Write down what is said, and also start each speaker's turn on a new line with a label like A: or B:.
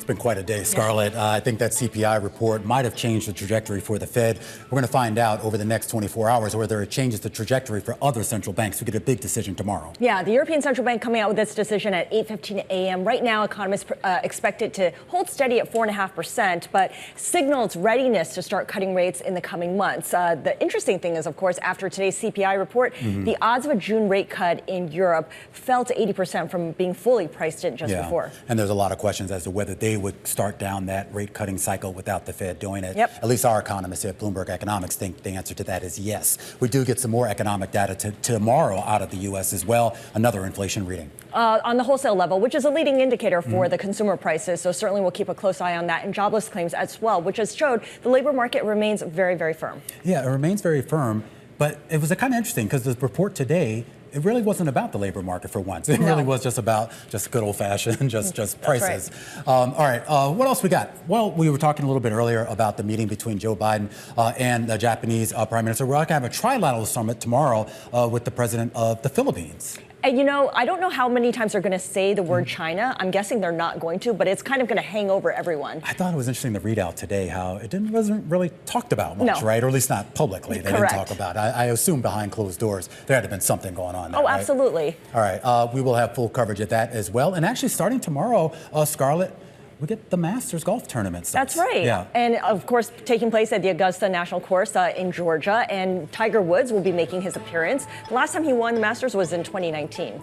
A: it's been quite a day, Scarlett. I think that CPI report might have changed the trajectory for the Fed. We're going to find out over the next 24 hours whether it changes the trajectory for other central banks. We get a big decision tomorrow. Yeah, the European Central Bank coming out with this decision at 8:15 a.m. Right now, economists expect it to hold steady at 4.5%, but signals readiness to start cutting rates in the coming months. The interesting thing is, of course, after today's CPI report, the odds of a June rate cut in Europe fell to 80% from being fully priced in just before. And there's a lot of questions as to whether they would start down that rate cutting cycle without the Fed doing it. At least our economists at Bloomberg Economics think the answer to that is yes. We do get some more economic data tomorrow out of the U.S. as well, another inflation reading. On the wholesale level, which is a leading indicator for the consumer prices, so certainly we'll keep a close eye on that, and jobless claims as well, which has showed the labor market remains very, very firm. Yeah, it remains very firm, but it was kind of interesting because the report today, it really wasn't about the labor market for once. It really was just about good old-fashioned, just prices. Right. All right, what else we got? Well, we were talking a little bit earlier about the meeting between Joe Biden and the Japanese Prime Minister. We're going to have a trilateral summit tomorrow with the president of the Philippines. And, you know, I don't know how many times they're going to say the word China. I'm guessing they're not going to, but it's kind of going to hang over everyone. I thought it was interesting to read out today how it wasn't really talked about much, right? Or at least not publicly. They didn't talk about it. I assume behind closed doors there had to have been something going on there, right? Absolutely. All right, we will have full coverage of that as well. And actually starting tomorrow, Scarlett, we get the Masters golf tournament starts. That's right. Yeah. And of course, taking place at the Augusta National Course in Georgia. And Tiger Woods will be making his appearance. The last time he won the Masters was in 2019.